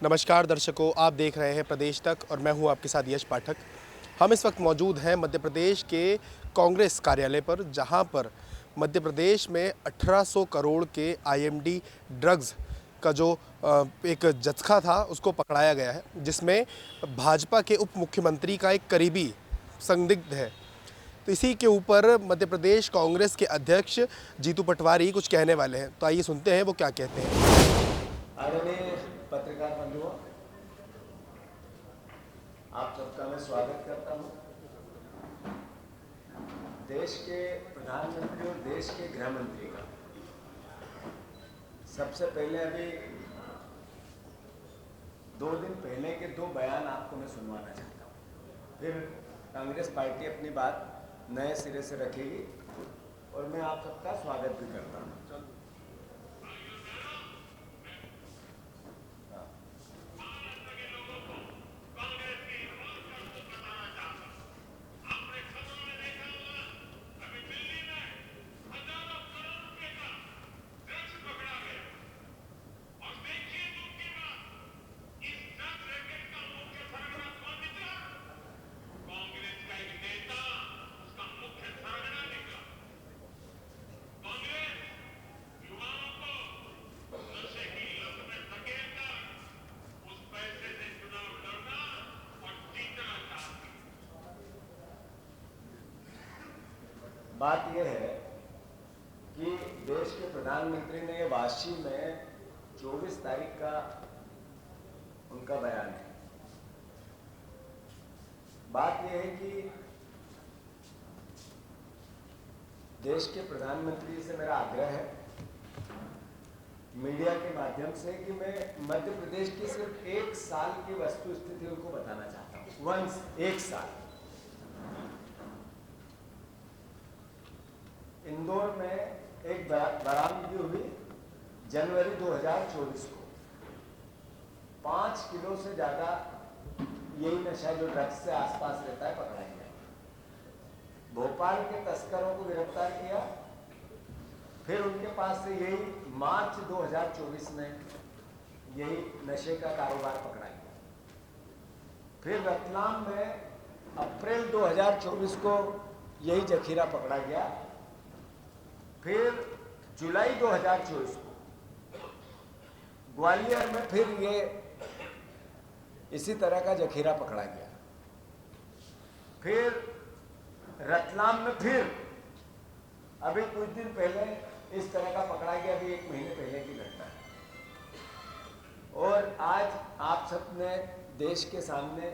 नमस्कार दर्शकों, आप देख रहे हैं प्रदेश तक और मैं हूं आपके साथ यश पाठक। हम इस वक्त मौजूद हैं मध्य प्रदेश के कांग्रेस कार्यालय पर, जहां पर मध्य प्रदेश में 1800 करोड़ के आईएमडी ड्रग्स का जो एक जत्था था उसको पकड़ाया गया है, जिसमें भाजपा के उप मुख्यमंत्री का एक करीबी संदिग्ध है। तो इसी के ऊपर मध्य प्रदेश कांग्रेस के अध्यक्ष जीतू पटवारी कुछ कहने वाले हैं। तो आइए सुनते हैं वो क्या कहते हैं। आदरणीय पत्रकार बंधुओं, आप सबका मैं स्वागत करता हूं। देश के प्रधानमंत्री और देश के गृह मंत्री का सबसे पहले अभी 2 दिन पहले के 2 बयान आपको मैं सुनवाना चाहता हूं। फिर कांग्रेस पार्टी अपनी बात नए सिरे से रखेगी और मैं आप सबका स्वागत भी करता हूं। बात यह है कि देश के प्रधानमंत्री ने वाशी में 24 तारीख का उनका बयान है। बात यह है कि देश के प्रधानमंत्री से मेरा आग्रह है मीडिया के माध्यम से कि मैं मध्य प्रदेश की सिर्फ 1 साल की वस्तु स्थिति उनको बताना चाहता हूँ। वंस 1 साल इंदौर में एक बरामदगी हुई जनवरी 2024 को 5 किलो से ज्यादा यही नशा जो ड्रग्स से आसपास रहता है पकड़ा गया। भोपाल के तस्करों को गिरफ्तार किया। फिर उनके पास से यही मार्च 2024 में यही नशे का कारोबार पकड़ा गया। फिर रतलाम में अप्रैल 2024 को यही जखीरा पकड़ा गया। फिर जुलाई 2024 को ग्वालियर में फिर ये इसी तरह का जखीरा पकड़ा गया। फिर रतलाम में फिर अभी कुछ दिन पहले इस तरह का पकड़ा गया, अभी 1 महीने पहले की घटना है। और आज आप सबने देश के सामने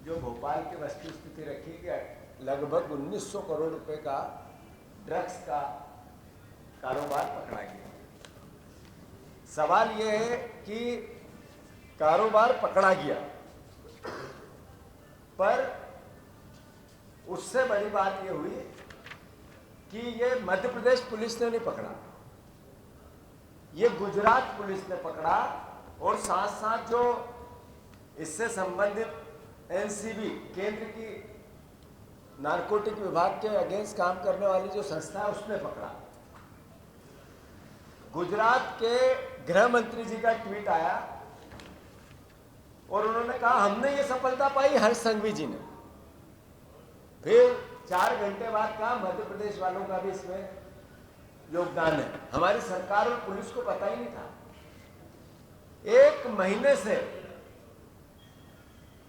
जो भोपाल की वस्तु स्थिति रखी कि लगभग 1900 करोड़ रुपए का ड्रग्स का कारोबार पकड़ा गया। सवाल यह है कि कारोबार पकड़ा गया, पर उससे बड़ी बात यह हुई कि ये मध्य प्रदेश पुलिस ने नहीं पकड़ा, ये गुजरात पुलिस ने पकड़ा। और साथ साथ जो इससे संबंधित एनसीबी केंद्र की नारकोटिक विभाग के अगेंस्ट काम करने वाली जो संस्था है उसने पकड़ा। गुजरात के गृह मंत्री जी का ट्वीट आया और उन्होंने कहा हमने ये सफलता पाई हर्ष संघवी जी ने। फिर 4 घंटे बाद कहा मध्य प्रदेश वालों का भी इसमें योगदान है। हमारी सरकार और पुलिस को पता ही नहीं था। 1 महीने से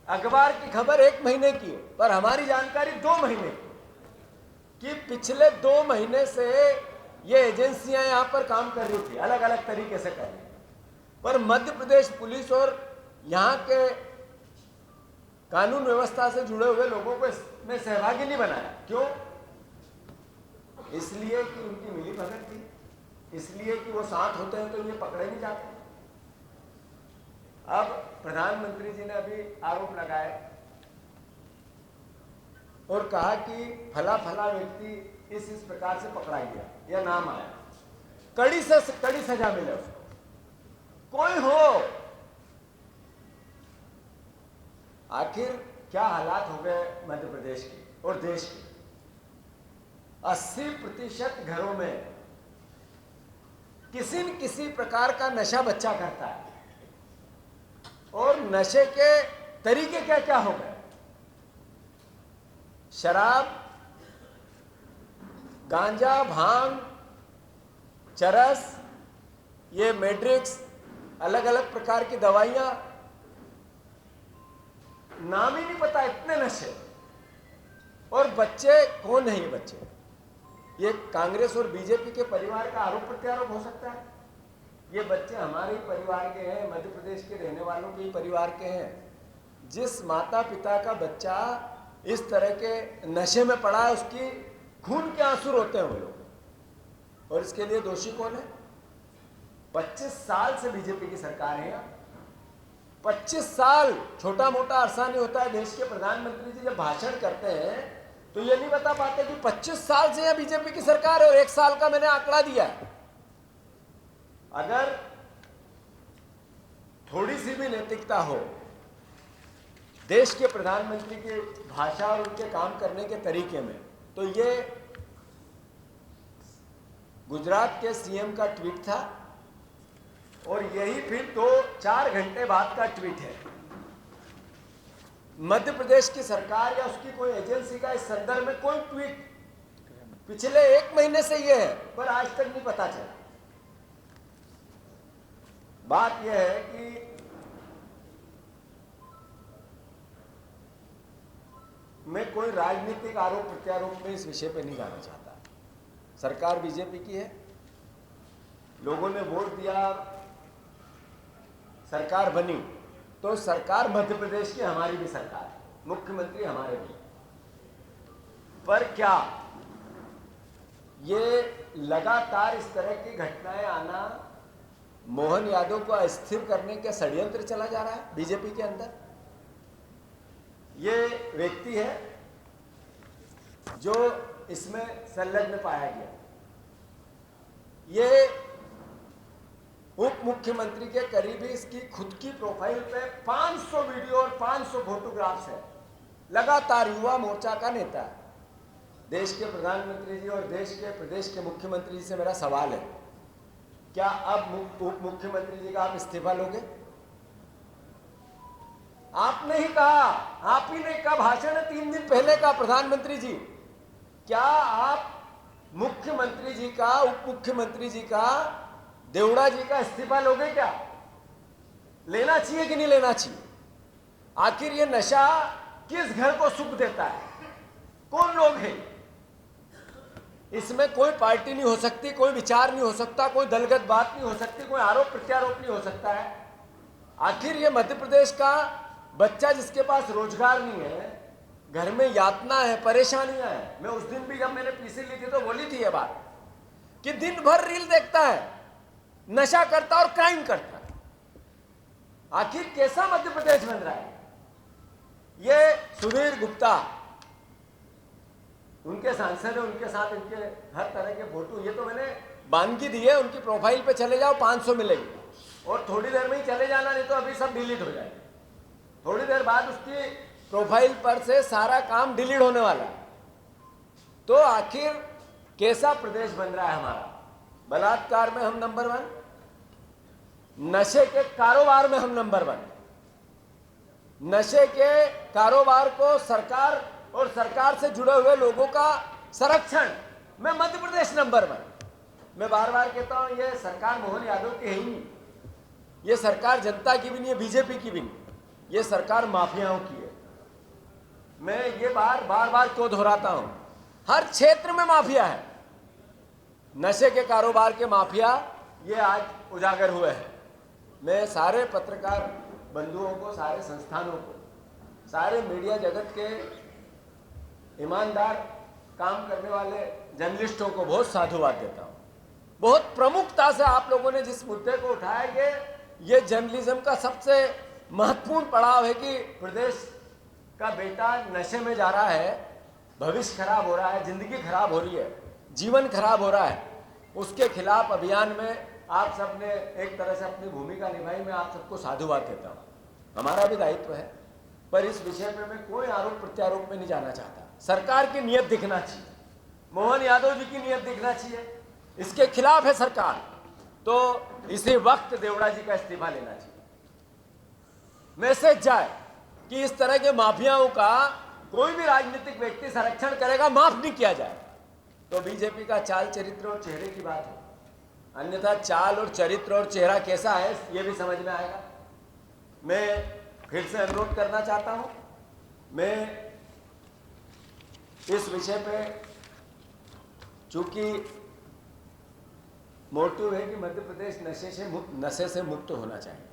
अखबार की खबर 1 महीने की है, पर हमारी जानकारी 2 महीने की कि पिछले 2 महीने से ये एजेंसियां यहां पर काम कर रही थी, अलग अलग तरीके से कर रही, पर मध्य प्रदेश पुलिस और यहां के कानून व्यवस्था से जुड़े हुए लोगों को इसमें सहभागी नहीं बनाया। क्यों? इसलिए कि उनकी मिली भगत थी, इसलिए कि वो साथ होते हैं तो ये पकड़े नहीं जाते। अब प्रधानमंत्री जी ने अभी आरोप लगाए और कहा कि फला फला व्यक्ति इस प्रकार से पकड़ा गया या नाम आया, कड़ी से कड़ी सजा मिले उसको। कोई हो, आखिर क्या हालात हो गए मध्य प्रदेश के और देश के। 80% घरों में किसी न किसी प्रकार का नशा बच्चा करता है और नशे के तरीके क्या क्या हो गए, शराब, गांजा, भांग, चरस, ये मैड्रिक्स, अलग अलग प्रकार की दवाइयां, नाम ही नहीं पता, इतने नशे। और बच्चे कौन है ये बच्चे? ये कांग्रेस और बीजेपी के परिवार का आरोप प्रत्यारोप हो सकता है? ये बच्चे हमारे ही परिवार के हैं, मध्य प्रदेश के रहने वालों के ही परिवार के हैं। जिस माता पिता का बच्चा इस तरह के नशे में पड़ा है, उसकी खून के आंसू रोते हैं वो लोग। और इसके लिए दोषी कौन है? 25 साल से बीजेपी की सरकार है यहाँ। 25 साल छोटा मोटा अरसा नहीं होता है। देश के प्रधानमंत्री जी जब भाषण करते हैं तो ये नहीं बता पाते कि 25 साल से यहाँ बीजेपी की सरकार है और 1 साल का मैंने आंकड़ा दिया है। अगर थोड़ी सी भी नैतिकता हो देश के प्रधानमंत्री की भाषा और उनके काम करने के तरीके में, तो ये गुजरात के सीएम का ट्वीट था और यही फिर 2-4 घंटे बाद का ट्वीट है। मध्य प्रदेश की सरकार या उसकी कोई एजेंसी का इस संदर्भ में कोई ट्वीट पिछले 1 महीने से ये है, पर आज तक नहीं पता चला। बात यह है कि मैं कोई राजनीतिक आरोप प्रत्यारोप में इस विषय पे नहीं जाना चाहता। सरकार बीजेपी की है, लोगों ने वोट दिया, सरकार बनी, तो सरकार मध्य प्रदेश की हमारी भी सरकार है, मुख्यमंत्री हमारे भी। पर क्या ये लगातार इस तरह की घटनाएं आना मोहन यादव को अस्थिर करने के षड्यंत्र चला जा रहा है बीजेपी के अंदर? ये व्यक्ति है जो इसमें संलग्न पाया गया। ये उप मुख्यमंत्री के करीबी, इसकी खुद की प्रोफाइल पे 500 वीडियो और 500 फोटोग्राफ्स है। लगातार युवा मोर्चा का नेता है। देश के प्रधानमंत्री जी और देश के प्रदेश के मुख्यमंत्री जी से मेरा सवाल है, क्या अब उप मुख्यमंत्री जी का आप इस्तीफा लोगे? आपने ही कहा, आप ही ने कहा, भाषण है 3 दिन पहले का, प्रधानमंत्री जी, क्या आप मुख्यमंत्री जी का, उप मुख्यमंत्री जी का, देवड़ा जी का इस्तीफा लोगे? क्या लेना चाहिए कि नहीं लेना चाहिए? आखिर ये नशा किस घर को सुख देता है? कौन लोग हैं? इसमें कोई पार्टी नहीं हो सकती, कोई विचार नहीं हो सकता, कोई दलगत बात नहीं हो सकती, कोई आरोप प्रत्यारोप नहीं हो सकता है। आखिर ये मध्य प्रदेश का बच्चा जिसके पास रोजगार नहीं है, घर में यातना है, परेशानियां हैं। मैं उस दिन भी जब मैंने पीसी ली थी तो बोली थी ये बात कि दिन भर रील देखता है, नशा करता और क्राइम करता है। आखिर कैसा मध्य प्रदेश बन रहा है? ये सुधीर गुप्ता, उनके सांसद है, उनके साथ इनके हर तरह के फोटो, ये तो मैंने बानगी दी है। उनकी प्रोफाइल पे चले जाओ, 500 मिलेगी और थोड़ी देर में ही चले जाना, नहीं तो अभी सब डिलीट हो जाएगा। थोड़ी देर बाद उसकी प्रोफाइल पर से सारा काम डिलीट होने वाला है। तो आखिर कैसा प्रदेश बन रहा है हमारा? बलात्कार में हम नंबर 1, नशे के कारोबार में हम नंबर 1, नशे के कारोबार को सरकार और सरकार से जुड़े हुए लोगों का संरक्षण में मध्य प्रदेश नंबर 1। मैं बार बार कहता हूं, ये सरकार मोहन यादव की है ही नहीं, ये सरकार जनता की भी नहीं है, बीजेपी की भी नहीं, ये सरकार माफियाओं की है। मैं ये बार बार क्यों दोहराता हूं? हर क्षेत्र में माफिया है, नशे के कारोबार के माफिया ये आज उजागर हुए हैं। मैं सारे पत्रकार बंधुओं को, सारे संस्थानों को, सारे मीडिया जगत के ईमानदार काम करने वाले जर्नलिस्टों को बहुत साधुवाद देता हूं। बहुत प्रमुखता से आप लोगों ने जिस मुद्दे को उठाया, ये जर्नलिज्म का सबसे महत्वपूर्ण पड़ाव है कि प्रदेश का बेटा नशे में जा रहा है, भविष्य खराब हो रहा है, जिंदगी खराब हो रही है, जीवन खराब हो रहा है। उसके खिलाफ अभियान में आप सबने एक तरह से अपनी भूमिका निभाई। मैं आप सबको साधुवाद देता हूँ, हमारा भी दायित्व है। पर इस विषय पे मैं कोई आरोप प्रत्यारोप में नहीं जाना चाहता। सरकार की नीयत दिखना चाहिए, मोहन यादव जी की नीयत दिखना चाहिए। इसके खिलाफ है सरकार, तो इसी वक्त देवड़ा जी का इस्तीफा लेना चाहिए। मैसेज जाए कि इस तरह के माफियाओं का कोई भी राजनीतिक व्यक्ति संरक्षण करेगा, माफ नहीं किया जाए। तो बीजेपी का चाल चरित्र और चेहरे की बात है, अन्यथा चाल और चरित्र और चेहरा कैसा है ये भी समझ में आएगा। मैं फिर से अनुरोध करना चाहता हूं, मैं इस विषय पे, चूंकि मोटिव है कि मध्य प्रदेश नशे से मुक्त होना चाहिए।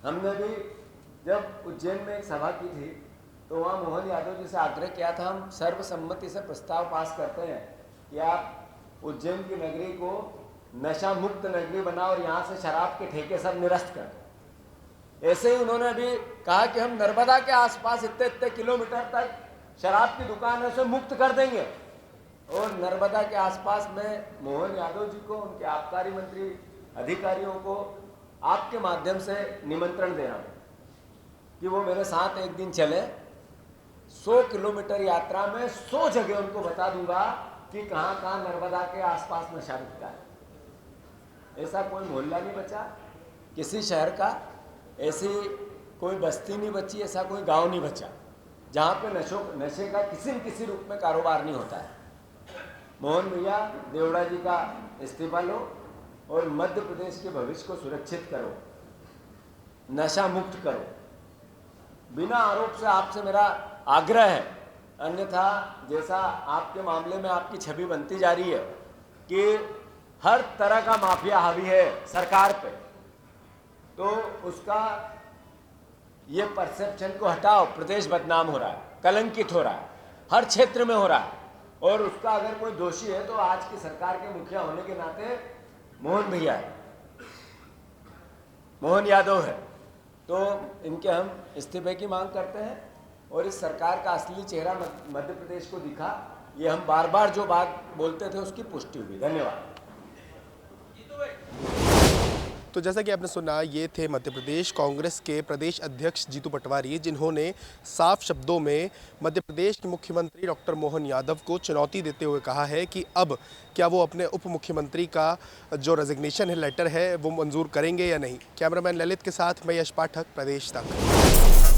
हमने भी जब उज्जैन में एक सभा की थी तो वहाँ मोहन यादव जी से आग्रह किया था, हम सर्वसम्मति से प्रस्ताव पास करते हैं कि आप उज्जैन की नगरी को नशा मुक्त नगरी बनाओ और यहाँ से शराब के ठेके सब निरस्त कर दो। ऐसे ही उन्होंने अभी कहा कि हम नर्मदा के आसपास इतने किलोमीटर तक शराब की दुकानों से मुक्त कर देंगे। और नर्मदा के आसपास में मोहन यादव जी को, उनके आबकारी मंत्री अधिकारियों को आपके माध्यम से निमंत्रण दे रहा हूँ कि वो मेरे साथ एक दिन चले। 100 किलोमीटर यात्रा में 100 जगह उनको बता दूंगा कि कहाँ कहाँ नर्मदा के आसपास नशा बिकता है। ऐसा कोई मोहल्ला नहीं बचा किसी शहर का, ऐसी कोई बस्ती नहीं बची, ऐसा कोई गांव नहीं बचा जहाँ पे नशे का किसी न किसी रूप में कारोबार नहीं होता है। मोहन भैया, देवड़ा जी का इस्तीफा लो और मध्य प्रदेश के भविष्य को सुरक्षित करो, नशा मुक्त करो। बिना आरोप से आपसे मेरा आग्रह है, अन्यथा जैसा आपके मामले में आपकी छवि बनती जा रही है कि हर तरह का माफिया हावी है सरकार पे, तो उसका ये परसेप्शन को हटाओ। प्रदेश बदनाम हो रहा है, कलंकित हो रहा है, हर क्षेत्र में हो रहा है, और उसका अगर कोई दोषी है तो आज की सरकार के मुखिया होने के नाते मोहन भैया है, मोहन यादव है। तो इनके हम इस्तीफे की मांग करते हैं और इस सरकार का असली चेहरा मध्य प्रदेश को दिखा। ये हम बार बार जो बात बोलते थे उसकी पुष्टि हुई। धन्यवाद। तो जैसा कि आपने सुना, ये थे मध्य प्रदेश कांग्रेस के प्रदेश अध्यक्ष जीतू पटवारी, जिन्होंने साफ शब्दों में मध्य प्रदेश के मुख्यमंत्री डॉक्टर मोहन यादव को चुनौती देते हुए कहा है कि अब क्या वो अपने उप मुख्यमंत्री का जो रेजिग्नेशन है, लेटर है, वो मंजूर करेंगे या नहीं। कैमरामैन ललित के साथ मैं यश पाठक, प्रदेश तक।